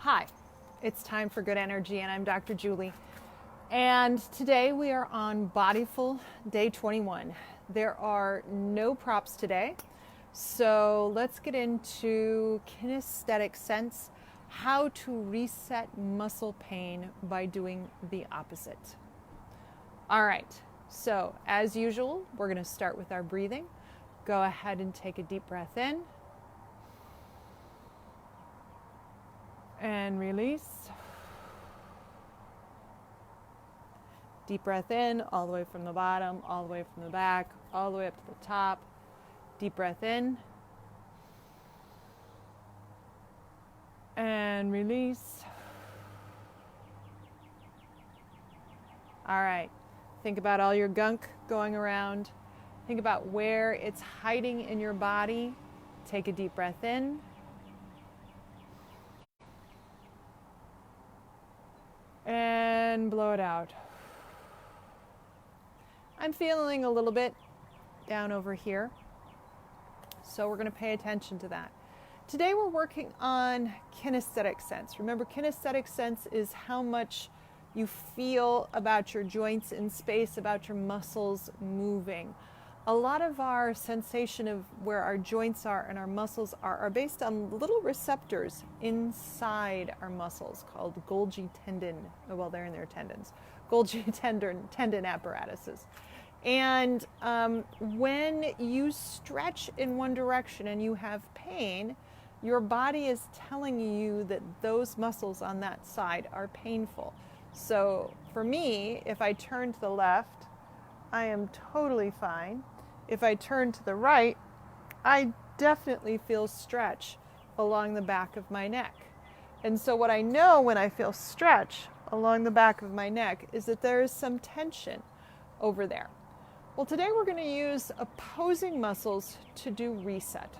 Hi, it's time for good energy, and I'm Dr. Julie. And today we are on Bodyful day 21. There are no props today, so let's get into kinesthetic sense, how to reset muscle pain by doing the opposite. All right, so as usual, we're going to start with our breathing. Go ahead and take a deep breath in. And release. Deep breath in, all the way from the bottom, all the way from the back, all the way up to the top. Deep breath in. And release. All right. Think about all your gunk going around. Think about where it's hiding in your body. Take a deep breath in. And blow it out. I'm feeling a little bit down over here, so we're going to pay attention to that. Today we're working on kinesthetic sense. Remember, kinesthetic sense is how much you feel about your joints in space, about your muscles moving. A lot of our sensation of where our joints are and our muscles are based on little receptors inside our muscles called Golgi tendon. Well, they're in their tendons. Golgi tendon apparatuses. And when you stretch in one direction and you have pain, your body is telling you that those muscles on that side are painful. So for me, if I turn to the left, I am totally fine. If I turn to the right, I definitely feel stretch along the back of my neck. And so what I know when I feel stretch along the back of my neck is that there is some tension over there. Well, today we're going to use opposing muscles to do reset.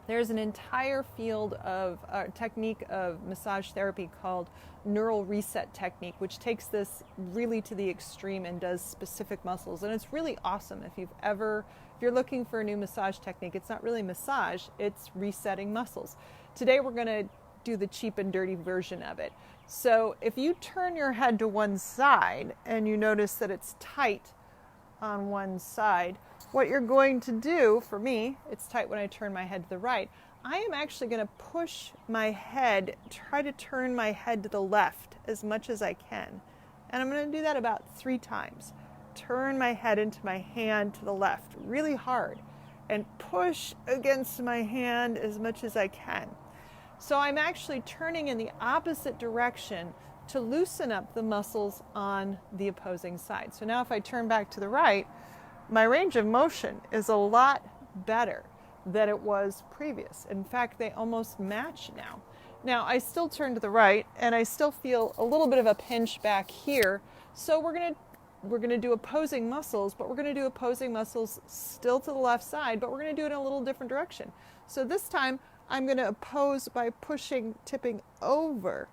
There's an entire field of technique of massage therapy called neural reset technique, which takes this really to the extreme and does specific muscles. And it's really awesome if you're looking for a new massage technique. It's not really massage, it's resetting muscles. Today we're going to do the cheap and dirty version of it. So if you turn your head to one side and you notice that it's tight on one side, what you're going to do, for me, it's tight when I turn my head to the right, I am actually going to push my head, try to turn my head to the left as much as I can. And I'm going to do that about 3 times. Turn my head into my hand to the left really hard and push against my hand as much as I can. So I'm actually turning in the opposite direction to loosen up the muscles on the opposing side. So now if I turn back to the right, my range of motion is a lot better than it was previous. In fact, they almost match now. Now, I still turn to the right, and I still feel a little bit of a pinch back here. So we're going to do opposing muscles, but we're going to do opposing muscles still to the left side, but we're going to do it in a little different direction. So this time, I'm going to oppose by tipping over.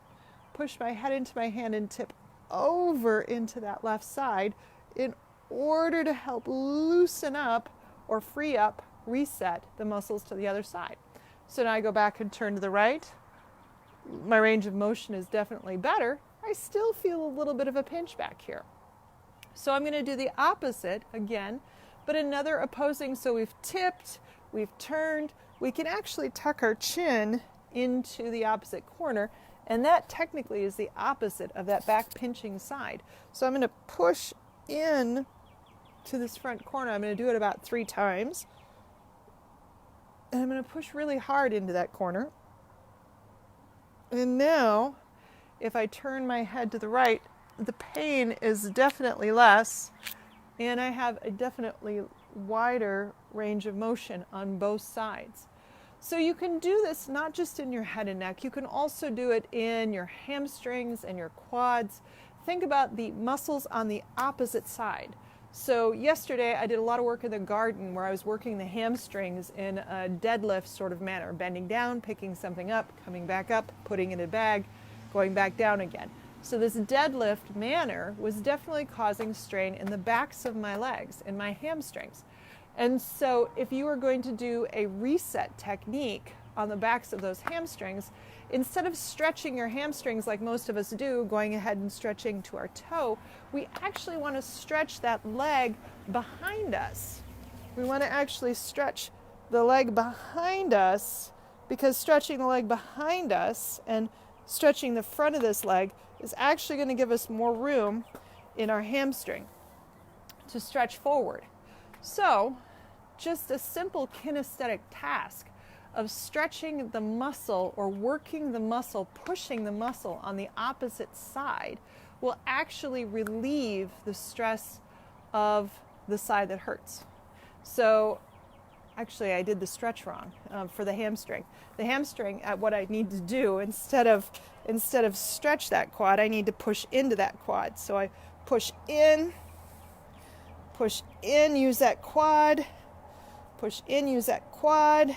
Push my head into my hand and tip over into that left side in order to help loosen up or free up, reset the muscles to the other side. So now I go back and turn to the right. My range of motion is definitely better. I still feel a little bit of a pinch back here. So I'm going to do the opposite again, but another opposing. So we've tipped, we've turned. We can actually tuck our chin into the opposite corner, and that technically is the opposite of that back pinching side. So I'm going to push in to this front corner. I'm going to do it about 3 times. And I'm going to push really hard into that corner. And now, if I turn my head to the right, the pain is definitely less, and I have a definitely wider range of motion on both sides. So you can do this not just in your head and neck, you can also do it in your hamstrings and your quads. Think about the muscles on the opposite side. So yesterday I did a lot of work in the garden where I was working the hamstrings in a deadlift sort of manner, bending down, picking something up, coming back up, putting it in a bag, going back down again. So this deadlift manner was definitely causing strain in the backs of my legs and my hamstrings. And so if you are going to do a reset technique on the backs of those hamstrings, instead of stretching your hamstrings like most of us do, going ahead and stretching to our toe, we actually want to stretch that leg behind us. We want to actually stretch the leg behind us, because stretching the leg behind us and stretching the front of this leg is actually going to give us more room in our hamstring to stretch forward. So just a simple kinesthetic task of stretching the muscle or working the muscle, pushing the muscle on the opposite side will actually relieve the stress of the side that hurts. So actually I did the stretch wrong for the hamstring. The hamstring, what I need to do, instead of stretch that quad, I need to push into that quad. So I push in, use that quad, push in, use that quad,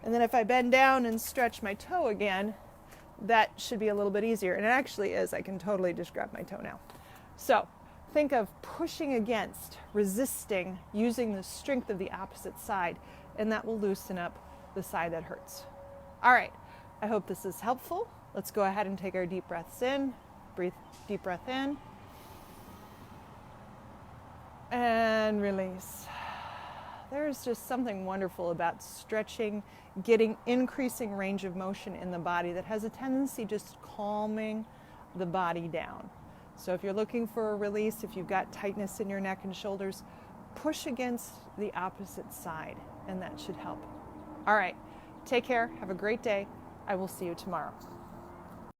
and then if I bend down and stretch my toe again, that should be a little bit easier. And it actually is. I can totally just grab my toe now. So think of pushing against, resisting, using the strength of the opposite side, and that will loosen up the side that hurts. All right, I hope this is helpful. Let's go ahead and take our deep breaths in. Breathe, deep breath in. And release. There's just something wonderful about stretching, getting increasing range of motion in the body that has a tendency just calming the body down. So if you're looking for a release, if you've got tightness in your neck and shoulders, push against the opposite side, and that should help. All right, take care. Have a great day. I will see you tomorrow.